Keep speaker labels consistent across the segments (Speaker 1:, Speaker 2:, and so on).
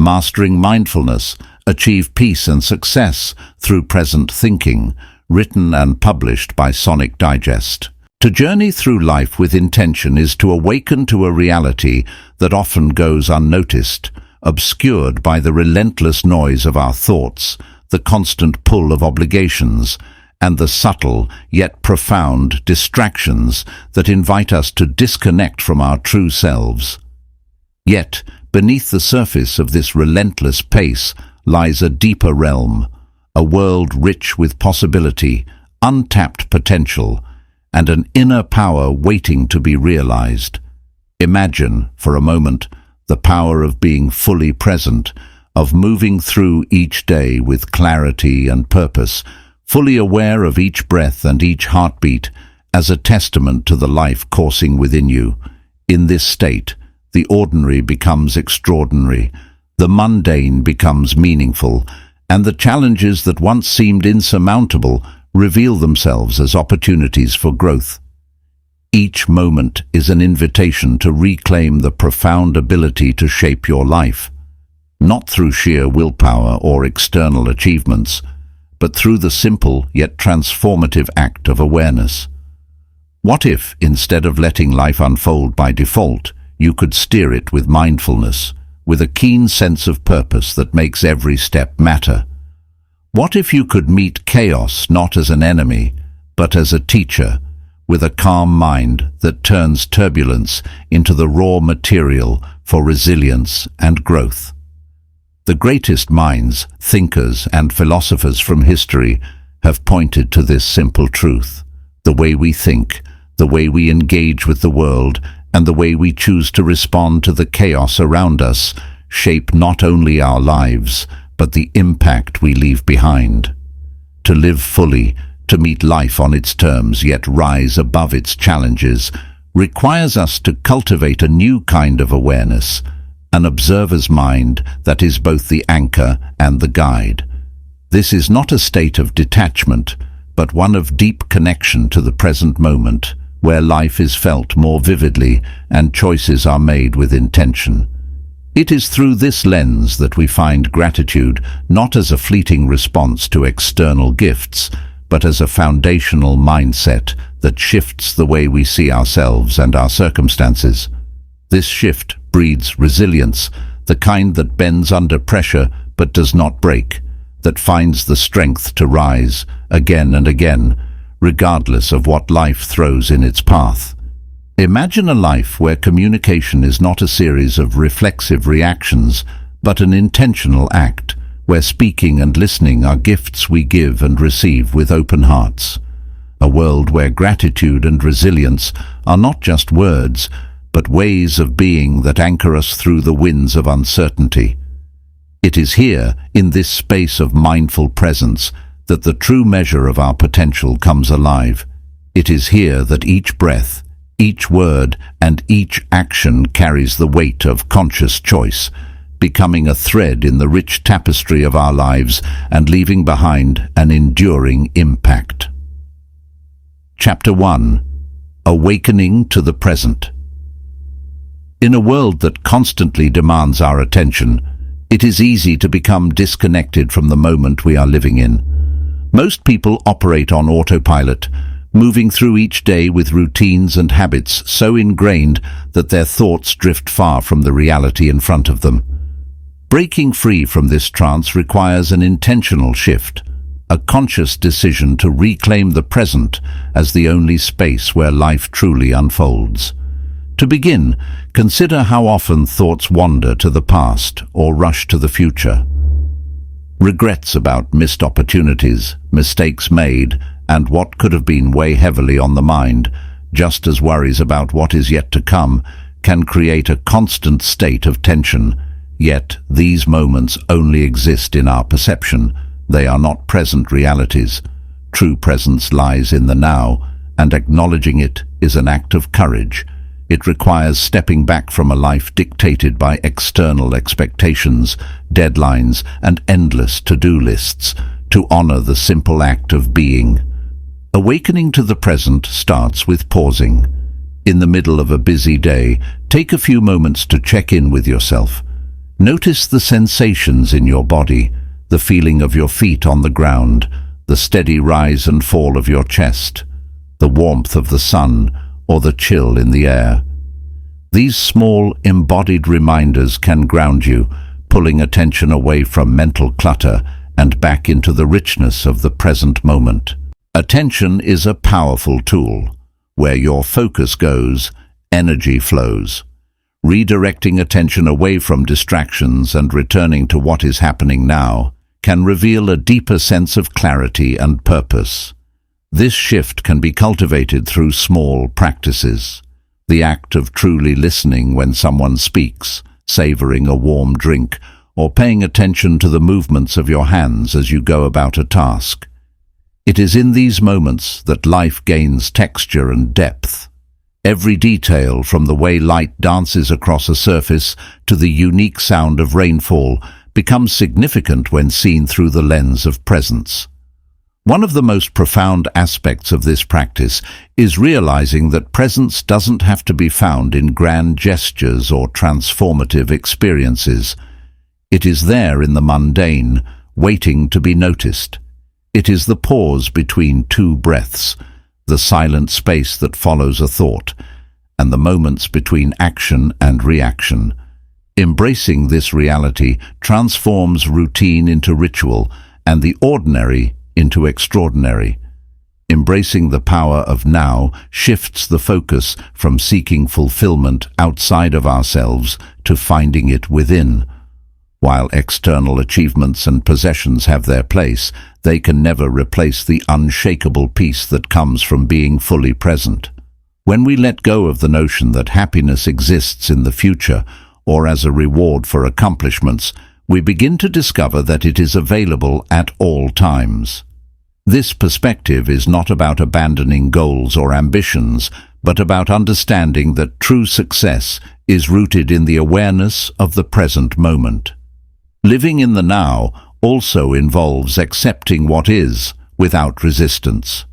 Speaker 1: Mastering Mindfulness, Achieve Peace and Success Through Present Thinking, written and published by Sonic Digest. To journey through life with intention is to awaken to a reality that often goes unnoticed, obscured by the relentless noise of our thoughts, the constant pull of obligations, and the subtle yet profound distractions that invite us to disconnect from our true selves. Yet, beneath the surface of this relentless pace lies a deeper realm, a world rich with possibility, untapped potential, and an inner power waiting to be realized. Imagine, for a moment, the power of being fully present, of moving through each day with clarity and purpose, fully aware of each breath and each heartbeat as a testament to the life coursing within you. In this state, the ordinary becomes extraordinary, the mundane becomes meaningful, and the challenges that once seemed insurmountable reveal themselves as opportunities for growth. Each moment is an invitation to reclaim the profound ability to shape your life, not through sheer willpower or external achievements, but through the simple yet transformative act of awareness. What if, instead of letting life unfold by default, you could steer it with mindfulness, with a keen sense of purpose that makes every step matter? What if you could meet chaos not as an enemy, but as a teacher, with a calm mind that turns turbulence into the raw material for resilience and growth? The greatest minds, thinkers, and philosophers from history have pointed to this simple truth. The way we think, the way we engage with the world, and the way we choose to respond to the chaos around us shape not only our lives, but the impact we leave behind. To live fully, to meet life on its terms yet rise above its challenges, requires us to cultivate a new kind of awareness, an observer's mind that is both the anchor and the guide. This is not a state of detachment, but one of deep connection to the present moment, where life is felt more vividly and choices are made with intention. It is through this lens that we find gratitude not as a fleeting response to external gifts, but as a foundational mindset that shifts the way we see ourselves and our circumstances. This shift breeds resilience, the kind that bends under pressure but does not break, that finds the strength to rise again and again, regardless of what life throws in its path. Imagine a life where communication is not a series of reflexive reactions, but an intentional act, where speaking and listening are gifts we give and receive with open hearts. A world where gratitude and resilience are not just words, but ways of being that anchor us through the winds of uncertainty. It is here, in this space of mindful presence, that the true measure of our potential comes alive. It is here that each breath, each word, and each action carries the weight of conscious choice, becoming a thread in the rich tapestry of our lives and leaving behind an enduring impact. Chapter 1. Awakening to the Present. In a world that constantly demands our attention, it is easy to become disconnected from the moment we are living in. Most people operate on autopilot, moving through each day with routines and habits so ingrained that their thoughts drift far from the reality in front of them. Breaking free from this trance requires an intentional shift, a conscious decision to reclaim the present as the only space where life truly unfolds. To begin, consider how often thoughts wander to the past or rush to the future. Regrets about missed opportunities, mistakes made, and what could have been weigh heavily on the mind, just as worries about what is yet to come, can create a constant state of tension. Yet these moments only exist in our perception. They are not present realities. True presence lies in the now, and acknowledging it is an act of courage. It requires stepping back from a life dictated by external expectations, deadlines, and endless to-do lists to honor the simple act of being. Awakening to the present starts with pausing. In the middle of a busy day, take a few moments to check in with yourself. Notice the sensations in your body, the feeling of your feet on the ground, the steady rise and fall of your chest, the warmth of the sun, or the chill in the air. These small, embodied reminders can ground you, pulling attention away from mental clutter and back into the richness of the present moment. Attention is a powerful tool. Where your focus goes, energy flows. Redirecting attention away from distractions and returning to what is happening now can reveal a deeper sense of clarity and purpose. This shift can be cultivated through small practices. The act of truly listening when someone speaks, savoring a warm drink, or paying attention to the movements of your hands as you go about a task. It is in these moments that life gains texture and depth. Every detail, from the way light dances across a surface to the unique sound of rainfall, becomes significant when seen through the lens of presence. One of the most profound aspects of this practice is realizing that presence doesn't have to be found in grand gestures or transformative experiences. It is there in the mundane, waiting to be noticed. It is the pause between two breaths, the silent space that follows a thought, and the moments between action and reaction. Embracing this reality transforms routine into ritual and the ordinary into extraordinary. Embracing the power of now shifts the focus from seeking fulfillment outside of ourselves to finding it within. While external achievements and possessions have their place, they can never replace the unshakable peace that comes from being fully present. When we let go of the notion that happiness exists in the future or as a reward for accomplishments, we begin to discover that it is available at all times. This perspective is not about abandoning goals or ambitions, but about understanding that true success is rooted in the awareness of the present moment. Living in the now also involves accepting what is, without resistance.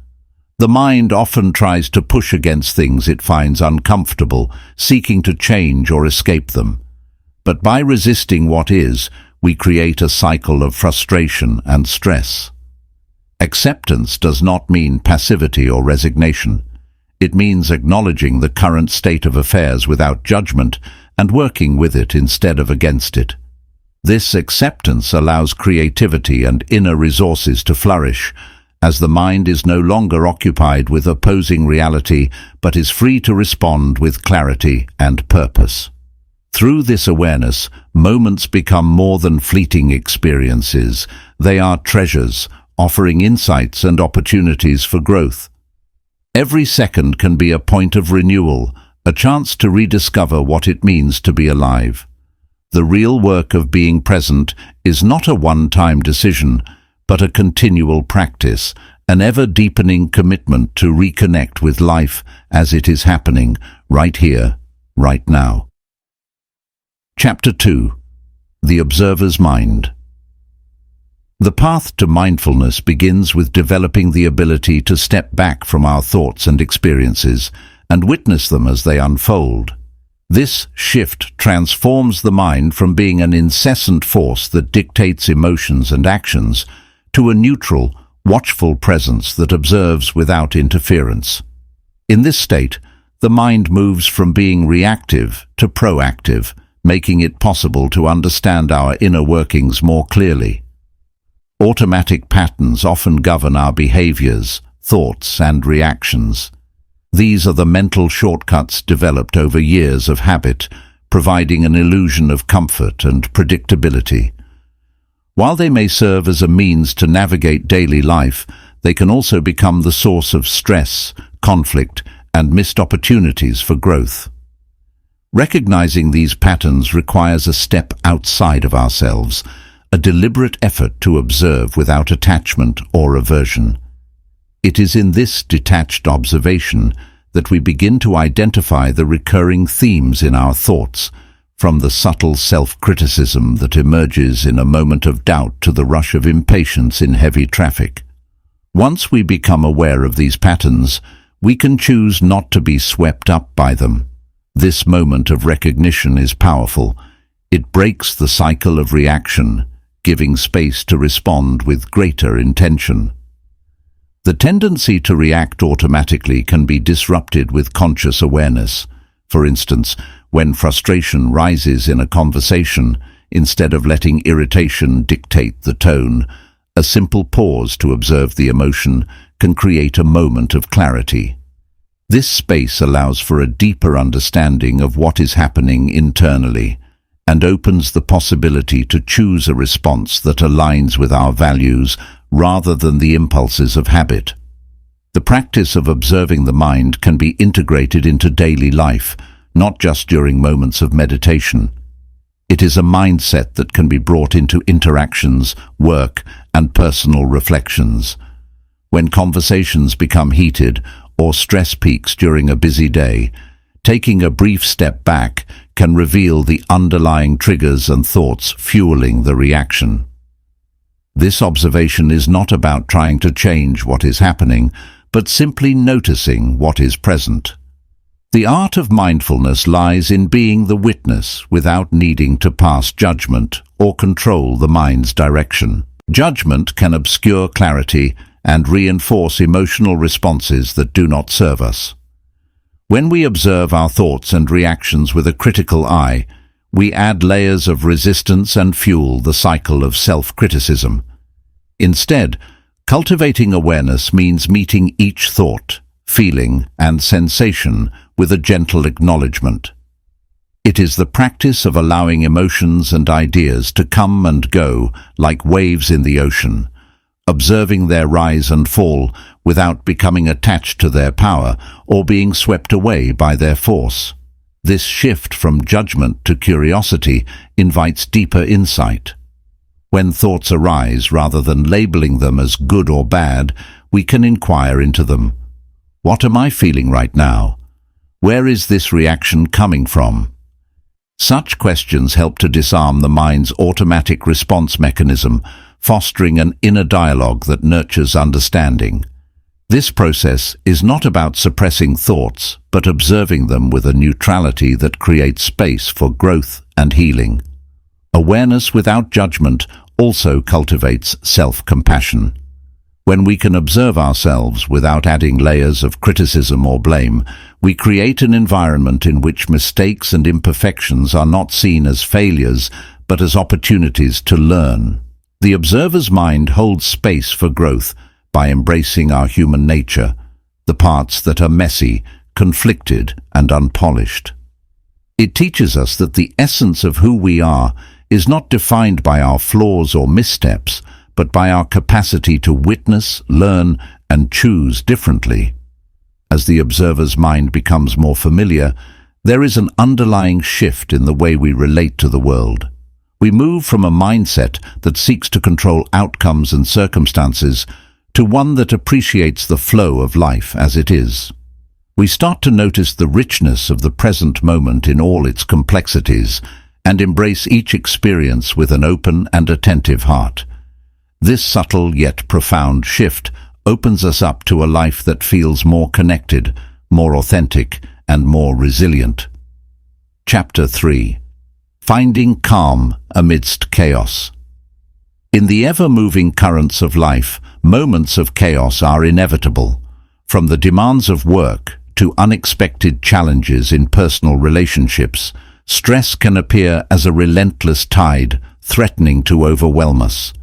Speaker 1: The mind often tries to push against things it finds uncomfortable, seeking to change or escape them. But by resisting what is, we create a cycle of frustration and stress. Acceptance does not mean passivity or resignation. It means acknowledging the current state of affairs without judgment and working with it instead of against it. This acceptance allows creativity and inner resources to flourish, as the mind is no longer occupied with opposing reality but is free to respond with clarity and purpose. Through this awareness, moments become more than fleeting experiences. They are treasures, offering insights and opportunities for growth. Every second can be a point of renewal, a chance to rediscover what it means to be alive. The real work of being present is not a one-time decision, but a continual practice, an ever-deepening commitment to reconnect with life as it is happening, right here, right now. Chapter 2. The Observer's Mind. The path to mindfulness begins with developing the ability to step back from our thoughts and experiences and witness them as they unfold. This shift transforms the mind from being an incessant force that dictates emotions and actions to a neutral, watchful presence that observes without interference. In this state, the mind moves from being reactive to proactive, making it possible to understand our inner workings more clearly. Automatic patterns often govern our behaviors, thoughts, and reactions. These are the mental shortcuts developed over years of habit, providing an illusion of comfort and predictability. While they may serve as a means to navigate daily life, they can also become the source of stress, conflict, and missed opportunities for growth. Recognizing these patterns requires a step outside of ourselves, a deliberate effort to observe without attachment or aversion. It is in this detached observation that we begin to identify the recurring themes in our thoughts, from the subtle self-criticism that emerges in a moment of doubt to the rush of impatience in heavy traffic. Once we become aware of these patterns, we can choose not to be swept up by them. This moment of recognition is powerful. It breaks the cycle of reaction, giving space to respond with greater intention. The tendency to react automatically can be disrupted with conscious awareness. For instance, when frustration rises in a conversation, instead of letting irritation dictate the tone, a simple pause to observe the emotion can create a moment of clarity. This space allows for a deeper understanding of what is happening internally and opens the possibility to choose a response that aligns with our values rather than the impulses of habit. The practice of observing the mind can be integrated into daily life, not just during moments of meditation. It is a mindset that can be brought into interactions, work, and personal reflections. When conversations become heated or stress peaks during a busy day, taking a brief step back can reveal the underlying triggers and thoughts fueling the reaction. This observation is not about trying to change what is happening, but simply noticing what is present. The art of mindfulness lies in being the witness without needing to pass judgment or control the mind's direction. Judgment can obscure clarity and reinforce emotional responses that do not serve us. When we observe our thoughts and reactions with a critical eye, we add layers of resistance and fuel the cycle of self-criticism. Instead, cultivating awareness means meeting each thought, feeling, and sensation with a gentle acknowledgement. It is the practice of allowing emotions and ideas to come and go like waves in the ocean, observing their rise and fall without becoming attached to their power or being swept away by their force. This shift from judgment to curiosity invites deeper insight. When thoughts arise, rather than labeling them as good or bad, we can inquire into them. What am I feeling right now? Where is this reaction coming from? Such questions help to disarm the mind's automatic response mechanism, fostering an inner dialogue that nurtures understanding. This process is not about suppressing thoughts, but observing them with a neutrality that creates space for growth and healing. Awareness without judgment also cultivates self-compassion. When we can observe ourselves without adding layers of criticism or blame, we create an environment in which mistakes and imperfections are not seen as failures, but as opportunities to learn. The observer's mind holds space for growth by embracing our human nature, the parts that are messy, conflicted, and unpolished. It teaches us that the essence of who we are is not defined by our flaws or missteps, but by our capacity to witness, learn, and choose differently. As the observer's mind becomes more familiar, there is an underlying shift in the way we relate to the world. We move from a mindset that seeks to control outcomes and circumstances to one that appreciates the flow of life as it is. We start to notice the richness of the present moment in all its complexities and embrace each experience with an open and attentive heart. This subtle yet profound shift opens us up to a life that feels more connected, more authentic, and more resilient. Chapter 3. Finding Calm Amidst Chaos. In the ever-moving currents of life, moments of chaos are inevitable. From the demands of work to unexpected challenges in personal relationships, stress can appear as a relentless tide, threatening to overwhelm us.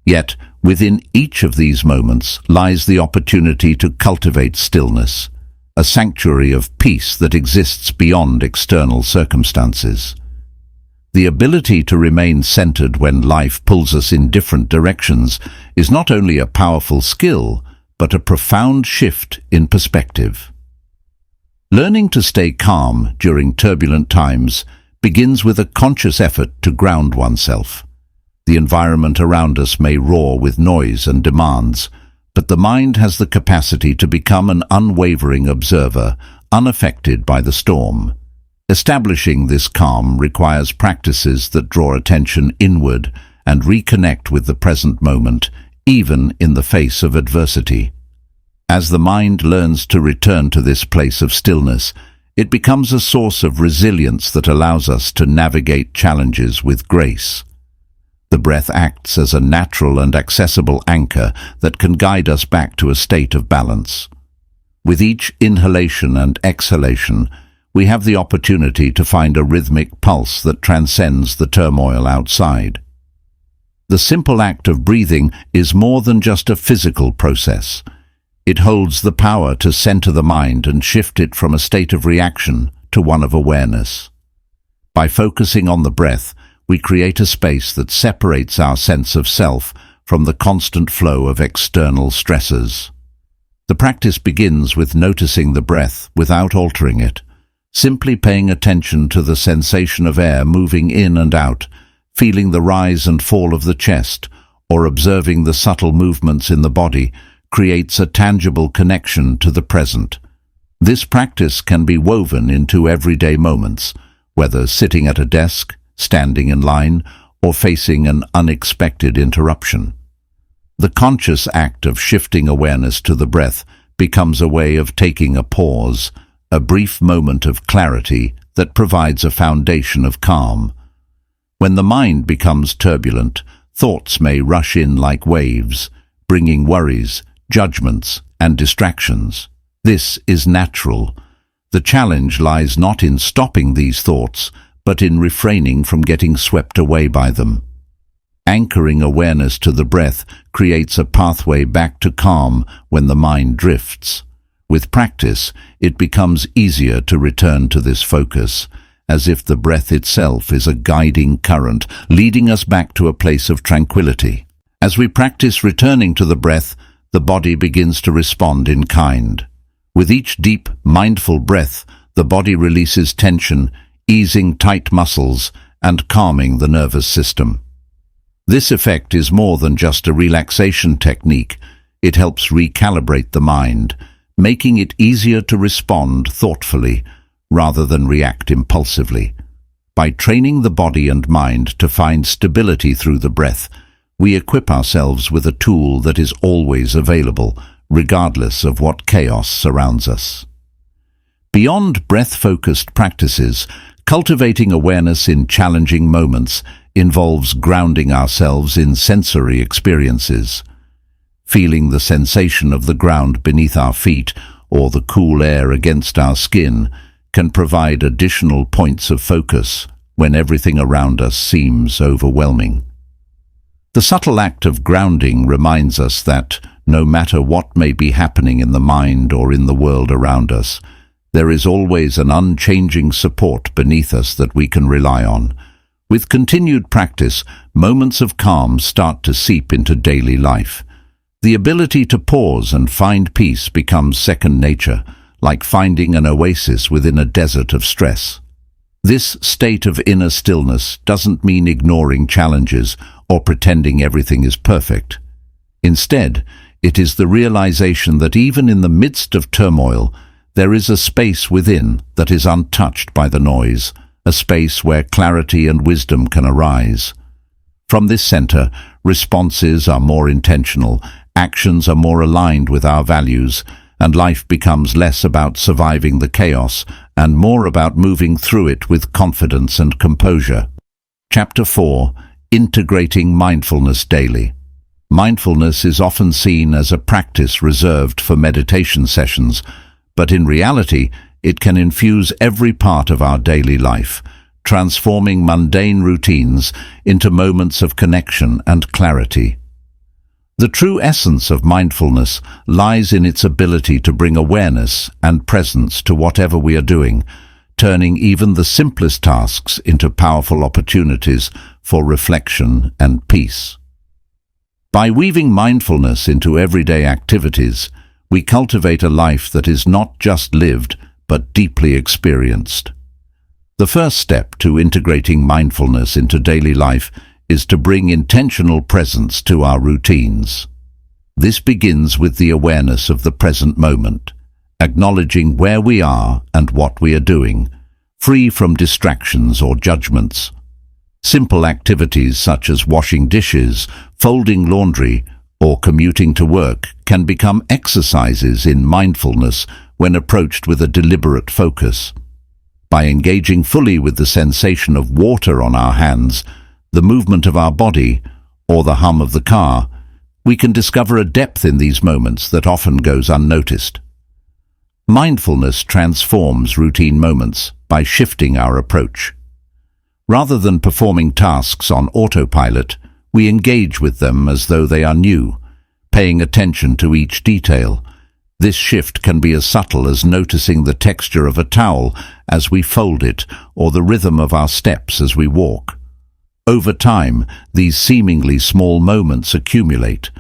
Speaker 1: Yet, within each of these moments lies the opportunity to cultivate stillness, a sanctuary of peace that exists beyond external circumstances. The ability to remain centered when life pulls us in different directions is not only a powerful skill, but a profound shift in perspective. Learning to stay calm during turbulent times begins with a conscious effort to ground oneself. The environment around us may roar with noise and demands, but the mind has the capacity to become an unwavering observer, unaffected by the storm. Establishing this calm requires practices that draw attention inward and reconnect with the present moment, even in the face of adversity. As the mind learns to return to this place of stillness, It becomes a source of resilience that allows us to navigate challenges with grace. The breath acts as a natural and accessible anchor that can guide us back to a state of balance. With each inhalation and exhalation, we have the opportunity to find a rhythmic pulse that transcends the turmoil outside. The simple act of breathing is more than just a physical process. It holds the power to center the mind and shift it from a state of reaction to one of awareness. By focusing on the breath, we create a space that separates our sense of self from the constant flow of external stressors. The practice begins with noticing the breath without altering it, simply paying attention to the sensation of air moving in and out, feeling the rise and fall of the chest, or observing the subtle movements in the body creates a tangible connection to the present. This practice can be woven into everyday moments, whether sitting at a desk, standing in line, or facing an unexpected interruption. The conscious act of shifting awareness to the breath becomes a way of taking a pause, a brief moment of clarity that provides a foundation of calm. When the mind becomes turbulent, thoughts may rush in like waves, bringing worries, judgments, and distractions. This is natural. The challenge lies not in stopping these thoughts, but in refraining from getting swept away by them. Anchoring awareness to the breath creates a pathway back to calm when the mind drifts. With practice, it becomes easier to return to this focus, as if the breath itself is a guiding current, leading us back to a place of tranquility. As we practice returning to the breath, the body begins to respond in kind. With each deep, mindful breath, the body releases tension, easing tight muscles and calming the nervous system. This effect is more than just a relaxation technique. It helps recalibrate the mind, making it easier to respond thoughtfully rather than react impulsively. By training the body and mind to find stability through the breath, we equip ourselves with a tool that is always available, regardless of what chaos surrounds us. Beyond breath-focused practices, cultivating awareness in challenging moments involves grounding ourselves in sensory experiences. Feeling the sensation of the ground beneath our feet or the cool air against our skin can provide additional points of focus when everything around us seems overwhelming. The subtle act of grounding reminds us that, no matter what may be happening in the mind or in the world around us, there is always an unchanging support beneath us that we can rely on. With continued practice, moments of calm start to seep into daily life. The ability to pause and find peace becomes second nature, like finding an oasis within a desert of stress. This state of inner stillness doesn't mean ignoring challenges or pretending everything is perfect. Instead, it is the realization that even in the midst of turmoil, there is a space within that is untouched by the noise, a space where clarity and wisdom can arise. From this center, responses are more intentional, actions are more aligned with our values, and life becomes less about surviving the chaos and more about moving through it with confidence and composure. Chapter 4. Integrating Mindfulness Daily. Mindfulness is often seen as a practice reserved for meditation sessions, but in reality, it can infuse every part of our daily life, transforming mundane routines into moments of connection and clarity. The true essence of mindfulness lies in its ability to bring awareness and presence to whatever we are doing, turning even the simplest tasks into powerful opportunities for reflection and peace. By weaving mindfulness into everyday activities, we cultivate a life that is not just lived, but deeply experienced. The first step to integrating mindfulness into daily life is to bring intentional presence to our routines. This begins with the awareness of the present moment, acknowledging where we are and what we are doing, free from distractions or judgments. Simple activities such as washing dishes, folding laundry, or commuting to work can become exercises in mindfulness when approached with a deliberate focus. By engaging fully with the sensation of water on our hands, the movement of our body, or the hum of the car, we can discover a depth in these moments that often goes unnoticed. Mindfulness transforms routine moments by shifting our approach. Rather than performing tasks on autopilot, we engage with them as though they are new, paying attention to each detail. This shift can be as subtle as noticing the texture of a towel as we fold it, or the rhythm of our steps as we walk. Over time, these seemingly small moments accumulate,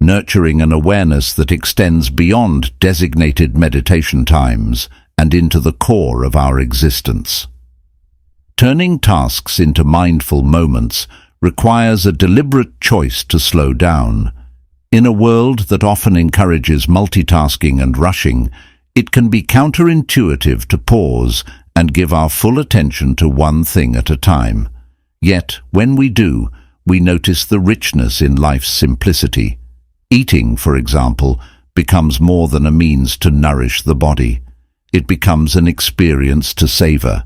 Speaker 1: nurturing an awareness that extends beyond designated meditation times and into the core of our existence. Turning tasks into mindful moments requires a deliberate choice to slow down. In a world that often encourages multitasking and rushing, it can be counterintuitive to pause and give our full attention to one thing at a time. Yet, when we do, we notice the richness in life's simplicity. Eating, for example, becomes more than a means to nourish the body. It becomes an experience to savor.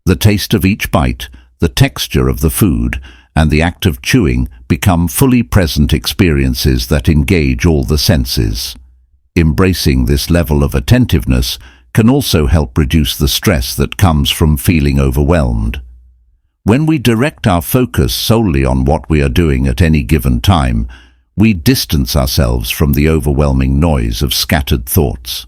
Speaker 1: The taste of each bite, the texture of the food, and the act of chewing become fully present experiences that engage all the senses. Embracing this level of attentiveness can also help reduce the stress that comes from feeling overwhelmed. When we direct our focus solely on what we are doing at any given time, we distance ourselves from the overwhelming noise of scattered thoughts.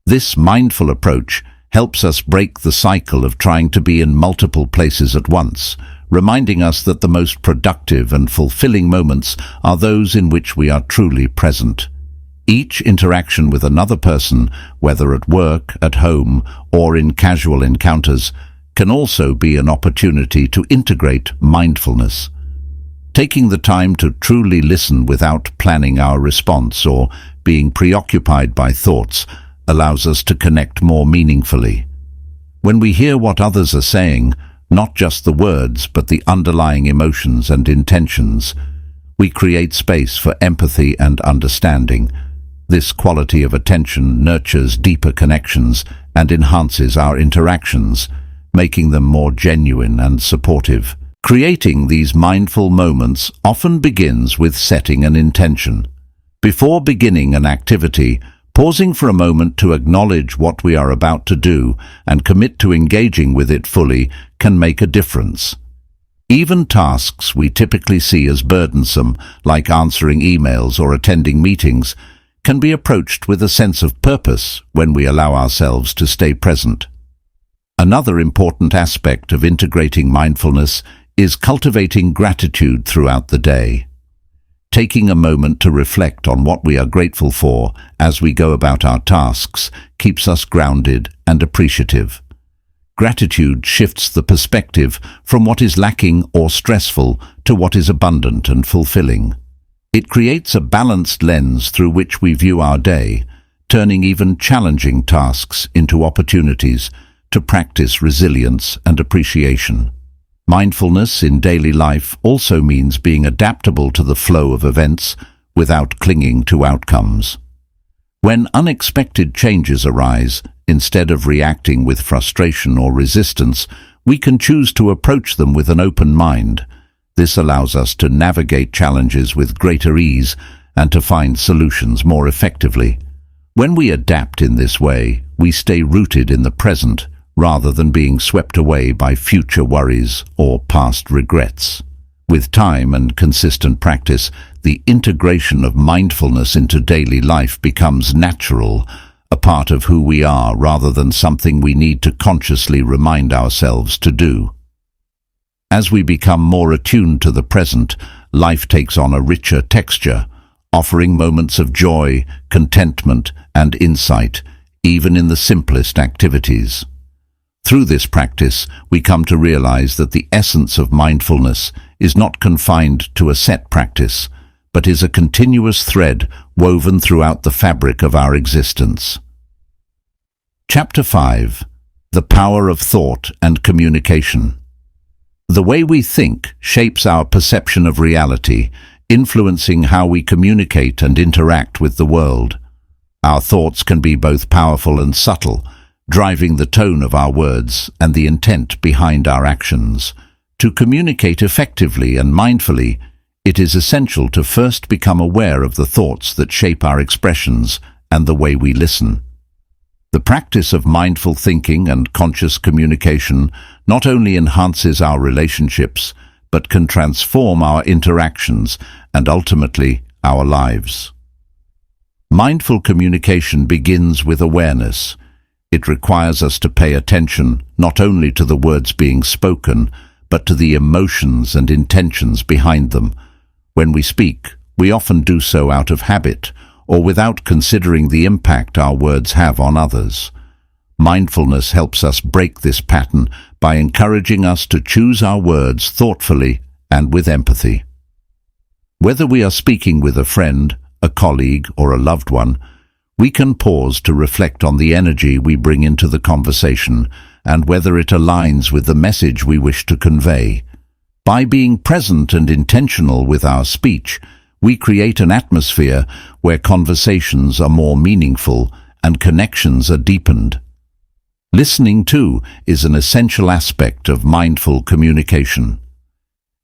Speaker 1: This mindful approach helps us break the cycle of trying to be in multiple places at once, reminding us that the most productive and fulfilling moments are those in which we are truly present. Each interaction with another person, whether at work, at home, or in casual encounters, can also be an opportunity to integrate mindfulness. Taking the time to truly listen without planning our response or being preoccupied by thoughts allows us to connect more meaningfully. When we hear what others are saying, not just the words but the underlying emotions and intentions, we create space for empathy and understanding. This quality of attention nurtures deeper connections and enhances our interactions, making them more genuine and supportive. Creating these mindful moments often begins with setting an intention. Before beginning an activity, pausing for a moment to acknowledge what we are about to do and commit to engaging with it fully can make a difference. Even tasks we typically see as burdensome, like answering emails or attending meetings, can be approached with a sense of purpose when we allow ourselves to stay present. Another important aspect of integrating mindfulness is cultivating gratitude throughout the day. Taking a moment to reflect on what we are grateful for as we go about our tasks keeps us grounded and appreciative. Gratitude shifts the perspective from what is lacking or stressful to what is abundant and fulfilling. It creates a balanced lens through which we view our day, turning even challenging tasks into opportunities to practice resilience and appreciation. Mindfulness in daily life also means being adaptable to the flow of events without clinging to outcomes. When unexpected changes arise, instead of reacting with frustration or resistance, we can choose to approach them with an open mind. This allows us to navigate challenges with greater ease and to find solutions more effectively. When we adapt in this way, we stay rooted in the present, rather than being swept away by future worries or past regrets. With time and consistent practice, the integration of mindfulness into daily life becomes natural, a part of who we are rather than something we need to consciously remind ourselves to do. As we become more attuned to the present, life takes on a richer texture, offering moments of joy, contentment, and insight, even in the simplest activities. Through this practice, we come to realize that the essence of mindfulness is not confined to a set practice, but is a continuous thread woven throughout the fabric of our existence. Chapter 5. The Power of Thought and Communication. The way we think shapes our perception of reality, influencing how we communicate and interact with the world. Our thoughts can be both powerful and subtle, driving the tone of our words and the intent behind our actions. To communicate effectively and mindfully, it is essential to first become aware of the thoughts that shape our expressions and the way we listen. The practice of mindful thinking and conscious communication not only enhances our relationships, but can transform our interactions and ultimately our lives. Mindful communication begins with awareness. It requires us to pay attention not only to the words being spoken, but to the emotions and intentions behind them. When we speak, we often do so out of habit or without considering the impact our words have on others. Mindfulness helps us break this pattern by encouraging us to choose our words thoughtfully and with empathy. Whether we are speaking with a friend, a colleague, or a loved one, we can pause to reflect on the energy we bring into the conversation and whether it aligns with the message we wish to convey. By being present and intentional with our speech, we create an atmosphere where conversations are more meaningful and connections are deepened. Listening, too, is an essential aspect of mindful communication.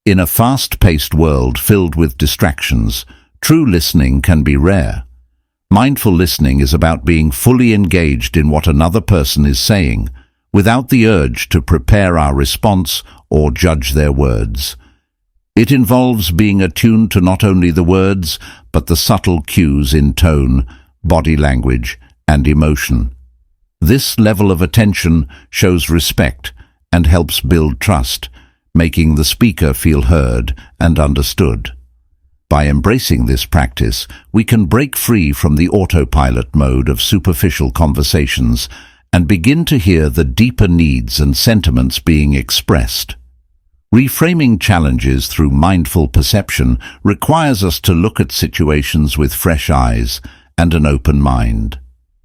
Speaker 1: In a fast-paced world filled with distractions, true listening can be rare. Mindful listening is about being fully engaged in what another person is saying, without the urge to prepare our response or judge their words. It involves being attuned to not only the words, but the subtle cues in tone, body language, and emotion. This level of attention shows respect and helps build trust, making the speaker feel heard and understood. By embracing this practice, we can break free from the autopilot mode of superficial conversations and begin to hear the deeper needs and sentiments being expressed. Reframing challenges through mindful perception requires us to look at situations with fresh eyes and an open mind.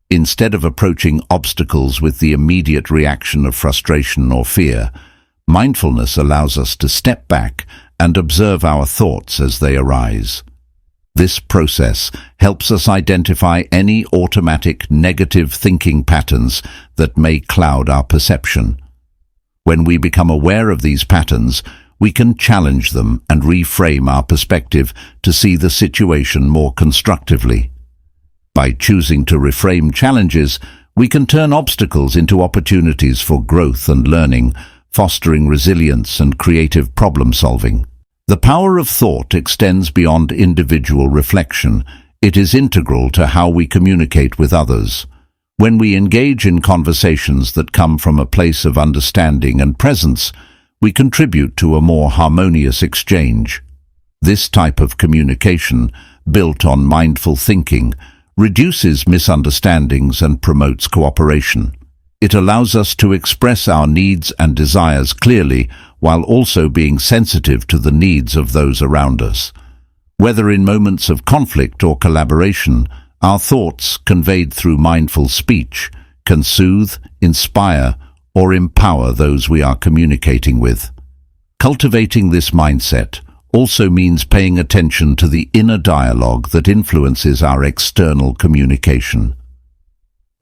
Speaker 1: Instead of approaching obstacles with the immediate reaction of frustration or fear, mindfulness allows us to step back and observe our thoughts as they arise. This process helps us identify any automatic negative thinking patterns that may cloud our perception. When we become aware of these patterns, we can challenge them and reframe our perspective to see the situation more constructively. By choosing to reframe challenges, we can turn obstacles into opportunities for growth and learning, fostering resilience and creative problem-solving. The power of thought extends beyond individual reflection. It is integral to how we communicate with others. When we engage in conversations that come from a place of understanding and presence, we contribute to a more harmonious exchange. This type of communication, built on mindful thinking, reduces misunderstandings and promotes cooperation. It allows us to express our needs and desires clearly while also being sensitive to the needs of those around us. Whether in moments of conflict or collaboration, our thoughts, conveyed through mindful speech, can soothe, inspire, or empower those we are communicating with. Cultivating this mindset also means paying attention to the inner dialogue that influences our external communication.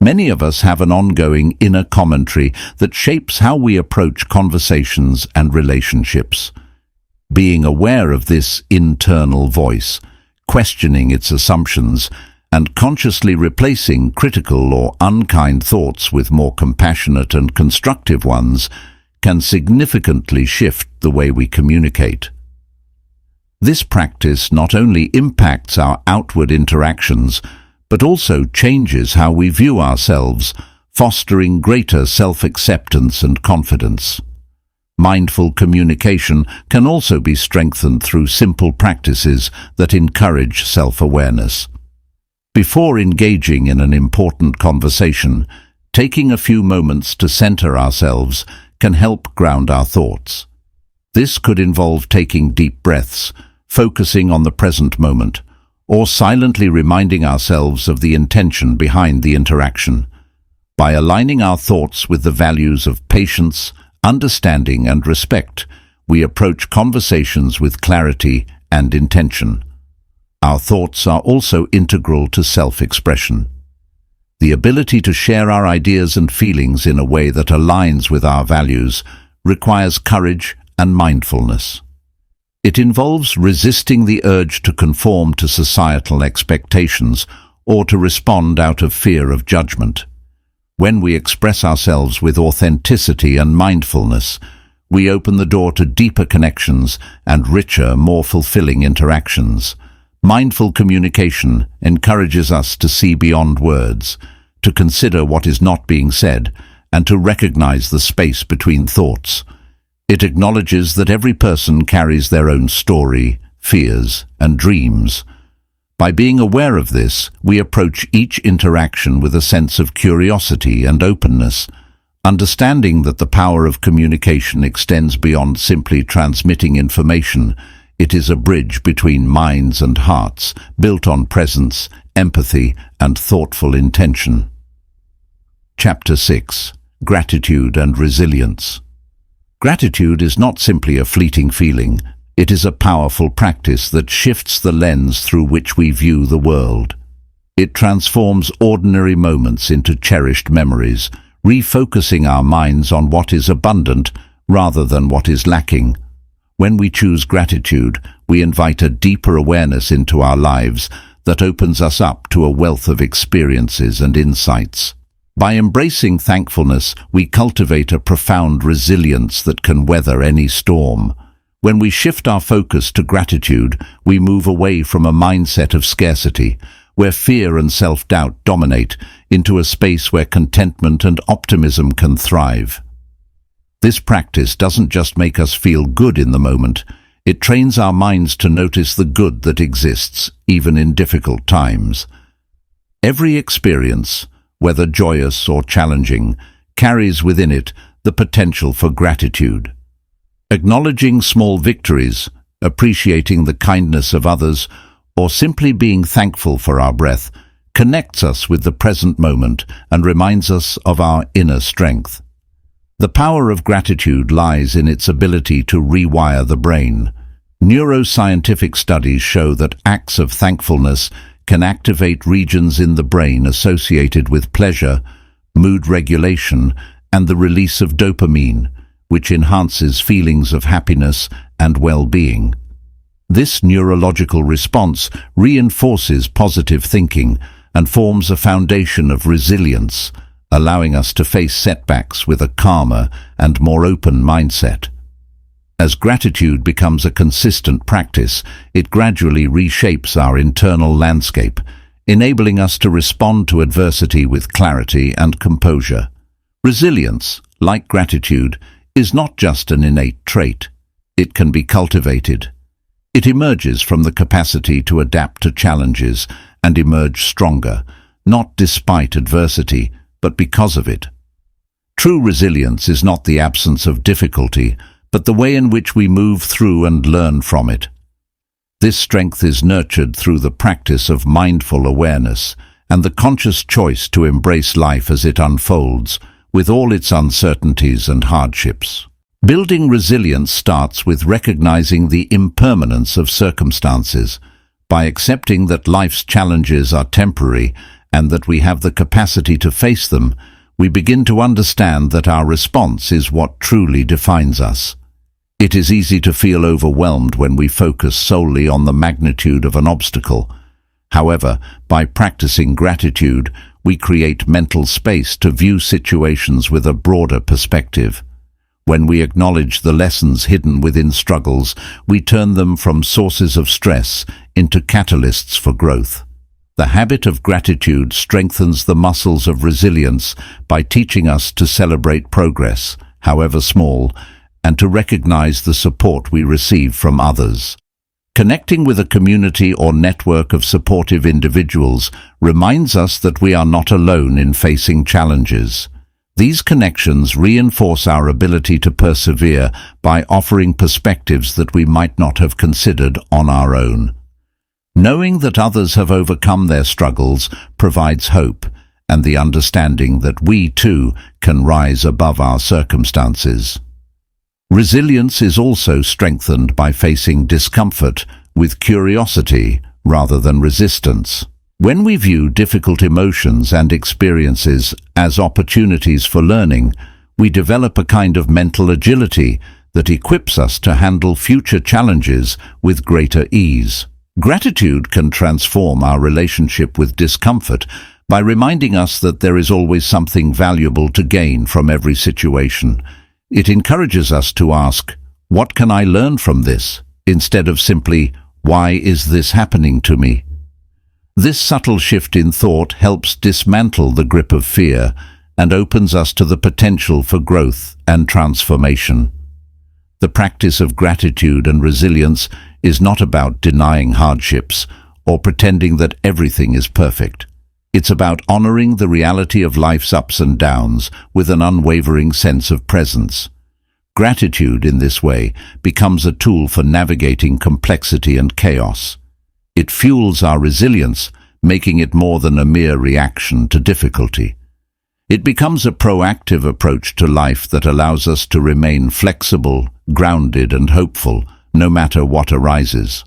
Speaker 1: Many of us have an ongoing inner commentary that shapes how we approach conversations and relationships. Being aware of this internal voice, questioning its assumptions, and consciously replacing critical or unkind thoughts with more compassionate and constructive ones can significantly shift the way we communicate. This practice not only impacts our outward interactions, but also changes how we view ourselves, fostering greater self-acceptance and confidence. Mindful communication can also be strengthened through simple practices that encourage self-awareness. Before engaging in an important conversation, taking a few moments to center ourselves can help ground our thoughts. This could involve taking deep breaths, focusing on the present moment, or silently reminding ourselves of the intention behind the interaction. By aligning our thoughts with the values of patience, understanding, and respect, we approach conversations with clarity and intention. Our thoughts are also integral to self-expression. The ability to share our ideas and feelings in a way that aligns with our values requires courage and mindfulness. It involves resisting the urge to conform to societal expectations or to respond out of fear of judgment. When we express ourselves with authenticity and mindfulness, we open the door to deeper connections and richer, more fulfilling interactions. Mindful communication encourages us to see beyond words, to consider what is not being said, and to recognize the space between thoughts. It acknowledges that every person carries their own story, fears, and dreams. By being aware of this, we approach each interaction with a sense of curiosity and openness, understanding that the power of communication extends beyond simply transmitting information. It is a bridge between minds and hearts, built on presence, empathy, and thoughtful intention. Chapter 6. Gratitude and Resilience. Gratitude is not simply a fleeting feeling. It is a powerful practice that shifts the lens through which we view the world. It transforms ordinary moments into cherished memories, refocusing our minds on what is abundant rather than what is lacking. When we choose gratitude, we invite a deeper awareness into our lives that opens us up to a wealth of experiences and insights. By embracing thankfulness, we cultivate a profound resilience that can weather any storm. When we shift our focus to gratitude, we move away from a mindset of scarcity, where fear and self-doubt dominate, into a space where contentment and optimism can thrive. This practice doesn't just make us feel good in the moment, it trains our minds to notice the good that exists, even in difficult times. Every experience, whether joyous or challenging, carries within it the potential for gratitude. Acknowledging small victories, appreciating the kindness of others, or simply being thankful for our breath, connects us with the present moment and reminds us of our inner strength. The power of gratitude lies in its ability to rewire the brain. Neuroscientific studies show that acts of thankfulness can activate regions in the brain associated with pleasure, mood regulation, and the release of dopamine, which enhances feelings of happiness and well-being. This neurological response reinforces positive thinking and forms a foundation of resilience, allowing us to face setbacks with a calmer and more open mindset. As gratitude becomes a consistent practice, it gradually reshapes our internal landscape, enabling us to respond to adversity with clarity and composure. Resilience, like gratitude, is not just an innate trait. It can be cultivated. It emerges from the capacity to adapt to challenges and emerge stronger, not despite adversity, but because of it. True resilience is not the absence of difficulty, but the way in which we move through and learn from it. This strength is nurtured through the practice of mindful awareness and the conscious choice to embrace life as it unfolds, with all its uncertainties and hardships. Building resilience starts with recognizing the impermanence of circumstances. By accepting that life's challenges are temporary and that we have the capacity to face them, we begin to understand that our response is what truly defines us. It is easy to feel overwhelmed when we focus solely on the magnitude of an obstacle. However, by practicing gratitude, we create mental space to view situations with a broader perspective. When we acknowledge the lessons hidden within struggles, we turn them from sources of stress into catalysts for growth. The habit of gratitude strengthens the muscles of resilience by teaching us to celebrate progress, however small, and to recognize the support we receive from others. Connecting with a community or network of supportive individuals reminds us that we are not alone in facing challenges. These connections reinforce our ability to persevere by offering perspectives that we might not have considered on our own. Knowing that others have overcome their struggles provides hope and the understanding that we too can rise above our circumstances. Resilience is also strengthened by facing discomfort with curiosity rather than resistance. When we view difficult emotions and experiences as opportunities for learning, we develop a kind of mental agility that equips us to handle future challenges with greater ease. Gratitude can transform our relationship with discomfort by reminding us that there is always something valuable to gain from every situation. It encourages us to ask, "What can I learn from this?" instead of simply, "Why is this happening to me?" This subtle shift in thought helps dismantle the grip of fear and opens us to the potential for growth and transformation. The practice of gratitude and resilience is not about denying hardships or pretending that everything is perfect. It's about honoring the reality of life's ups and downs with an unwavering sense of presence. Gratitude, in this way, becomes a tool for navigating complexity and chaos. It fuels our resilience, making it more than a mere reaction to difficulty. It becomes a proactive approach to life that allows us to remain flexible, grounded and hopeful, no matter what arises.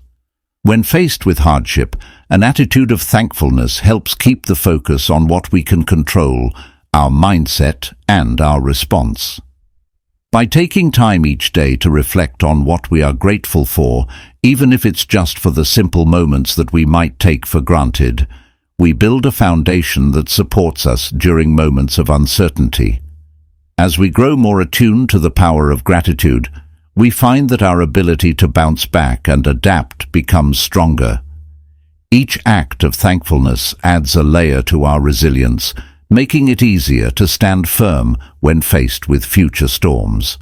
Speaker 1: When faced with hardship, an attitude of thankfulness helps keep the focus on what we can control, our mindset and our response. By taking time each day to reflect on what we are grateful for, even if it's just for the simple moments that we might take for granted, we build a foundation that supports us during moments of uncertainty. As we grow more attuned to the power of gratitude, we find that our ability to bounce back and adapt becomes stronger. Each act of thankfulness adds a layer to our resilience, making it easier to stand firm when faced with future storms.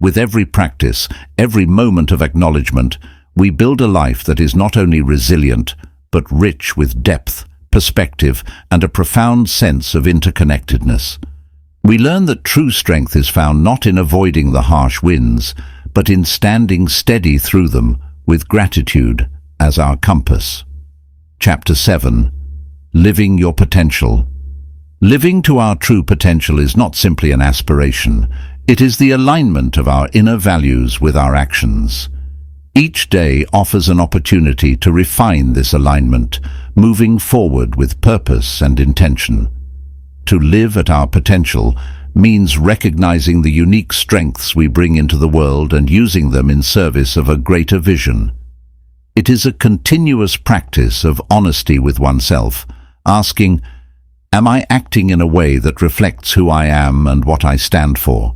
Speaker 1: With every practice, every moment of acknowledgement, we build a life that is not only resilient, but rich with depth, perspective, and a profound sense of interconnectedness. We learn that true strength is found not in avoiding the harsh winds, but in standing steady through them with gratitude as our compass. Chapter 7. Living Your Potential. Living to our true potential is not simply an aspiration. It is the alignment of our inner values with our actions. Each day offers an opportunity to refine this alignment, moving forward with purpose and intention. To live at our potential means recognizing the unique strengths we bring into the world and using them in service of a greater vision. It is a continuous practice of honesty with oneself, asking, "Am I acting in a way that reflects who I am and what I stand for?"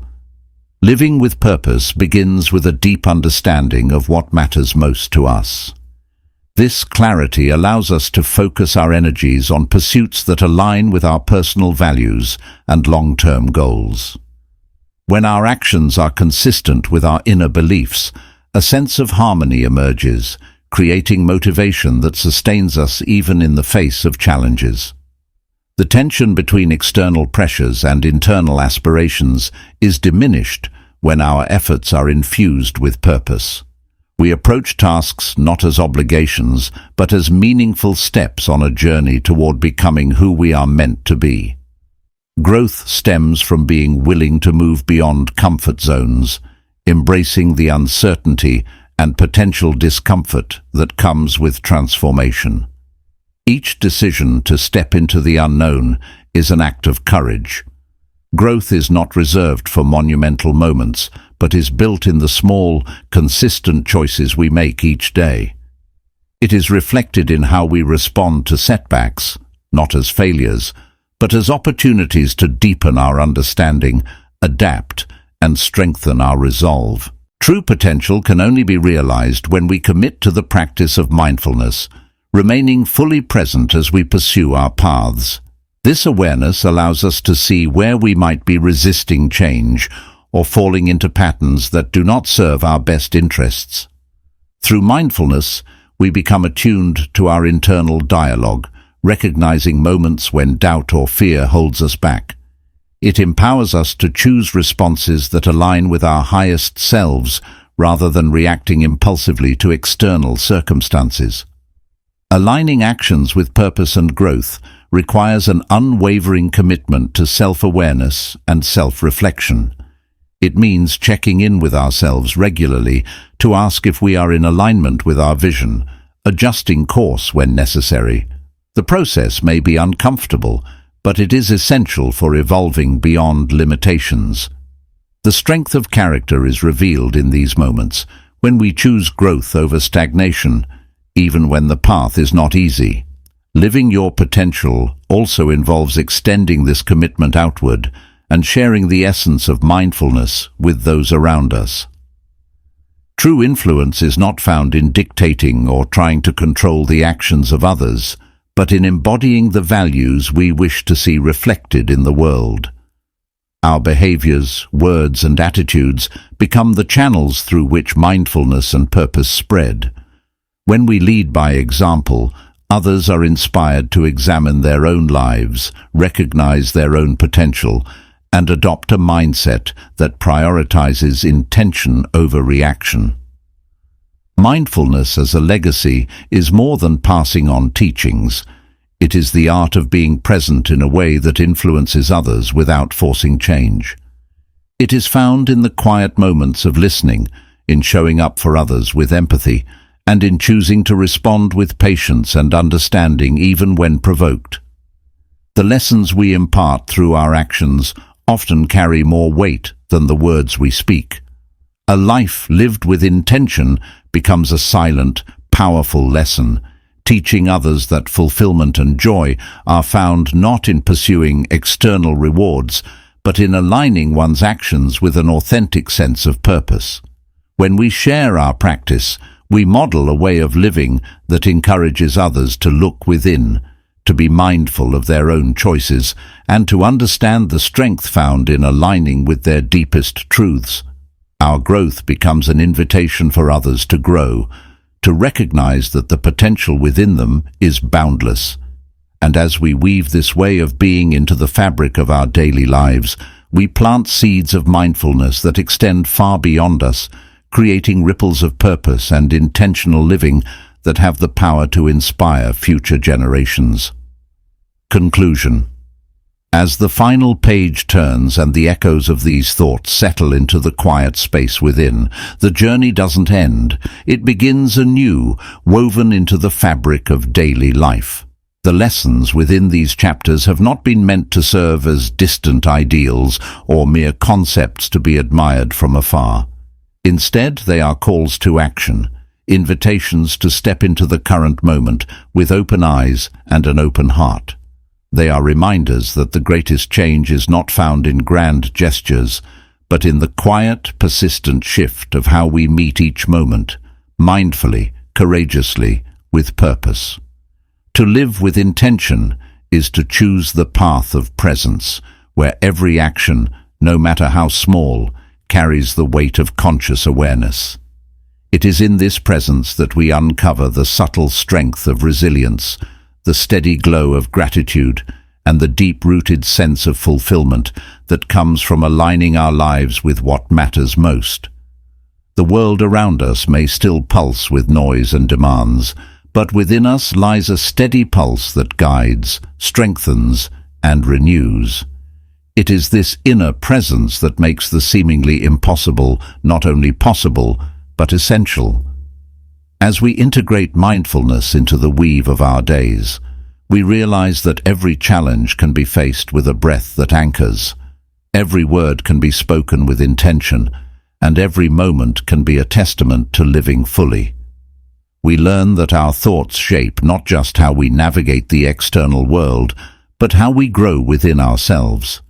Speaker 1: Living with purpose begins with a deep understanding of what matters most to us. This clarity allows us to focus our energies on pursuits that align with our personal values and long-term goals. When our actions are consistent with our inner beliefs, a sense of harmony emerges, creating motivation that sustains us even in the face of challenges. The tension between external pressures and internal aspirations is diminished when our efforts are infused with purpose. We approach tasks not as obligations, but as meaningful steps on a journey toward becoming who we are meant to be. Growth stems from being willing to move beyond comfort zones, embracing the uncertainty and potential discomfort that comes with transformation. Each decision to step into the unknown is an act of courage. Growth is not reserved for monumental moments, but is built in the small, consistent choices we make each day. It is reflected in how we respond to setbacks, not as failures, but as opportunities to deepen our understanding, adapt, and strengthen our resolve. True potential can only be realized when we commit to the practice of mindfulness, remaining fully present as we pursue our paths. This awareness allows us to see where we might be resisting change or falling into patterns that do not serve our best interests. Through mindfulness, we become attuned to our internal dialogue, recognizing moments when doubt or fear holds us back. It empowers us to choose responses that align with our highest selves rather than reacting impulsively to external circumstances. Aligning actions with purpose and growth requires an unwavering commitment to self-awareness and self-reflection. It means checking in with ourselves regularly to ask if we are in alignment with our vision, adjusting course when necessary, The process may be uncomfortable, but it is essential for evolving beyond limitations. The strength of character is revealed in these moments, when we choose growth over stagnation, even when the path is not easy. Living your potential also involves extending this commitment outward and sharing the essence of mindfulness with those around us. True influence is not found in dictating or trying to control the actions of others, but in embodying the values we wish to see reflected in the world. Our behaviors, words, and attitudes become the channels through which mindfulness and purpose spread. When we lead by example, others are inspired to examine their own lives, recognize their own potential, and adopt a mindset that prioritizes intention over reaction. Mindfulness as a legacy is more than passing on teachings. It is the art of being present in a way that influences others without forcing change. It is found in the quiet moments of listening, in showing up for others with empathy, and in choosing to respond with patience and understanding even when provoked. The lessons we impart through our actions often carry more weight than the words we speak. A life lived with intention becomes a silent, powerful lesson, teaching others that fulfillment and joy are found not in pursuing external rewards, but in aligning one's actions with an authentic sense of purpose. When we share our practice, we model a way of living that encourages others to look within, to be mindful of their own choices, and to understand the strength found in aligning with their deepest truths. Our growth becomes an invitation for others to grow, to recognize that the potential within them is boundless. And as we weave this way of being into the fabric of our daily lives, we plant seeds of mindfulness that extend far beyond us, creating ripples of purpose and intentional living that have the power to inspire future generations. Conclusion. As the final page turns and the echoes of these thoughts settle into the quiet space within, the journey doesn't end. It begins anew, woven into the fabric of daily life. The lessons within these chapters have not been meant to serve as distant ideals or mere concepts to be admired from afar. Instead, they are calls to action, invitations to step into the current moment with open eyes and an open heart. They are reminders that the greatest change is not found in grand gestures, but in the quiet, persistent shift of how we meet each moment, mindfully, courageously, with purpose. To live with intention is to choose the path of presence, where every action, no matter how small, carries the weight of conscious awareness. It is in this presence that we uncover the subtle strength of resilience, the steady glow of gratitude, and the deep-rooted sense of fulfillment that comes from aligning our lives with what matters most. The world around us may still pulse with noise and demands, but within us lies a steady pulse that guides, strengthens, and renews. It is this inner presence that makes the seemingly impossible not only possible, but essential. As we integrate mindfulness into the weave of our days, we realize that every challenge can be faced with a breath that anchors, every word can be spoken with intention, and every moment can be a testament to living fully. We learn that our thoughts shape not just how we navigate the external world, but how we grow within ourselves.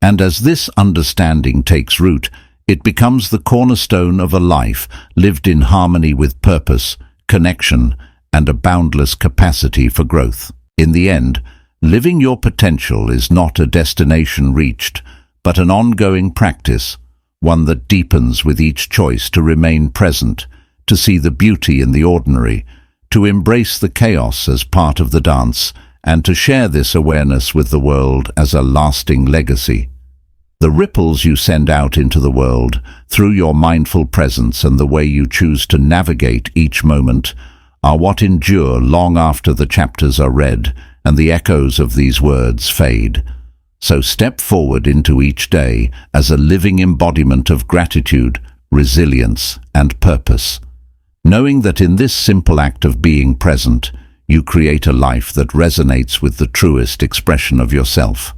Speaker 1: And as this understanding takes root, it becomes the cornerstone of a life lived in harmony with purpose, connection, and a boundless capacity for growth. In the end, living your potential is not a destination reached, but an ongoing practice, one that deepens with each choice to remain present, to see the beauty in the ordinary, to embrace the chaos as part of the dance, and to share this awareness with the world as a lasting legacy. The ripples you send out into the world, through your mindful presence and the way you choose to navigate each moment, are what endure long after the chapters are read and the echoes of these words fade. So step forward into each day as a living embodiment of gratitude, resilience, and purpose, knowing that in this simple act of being present, you create a life that resonates with the truest expression of yourself.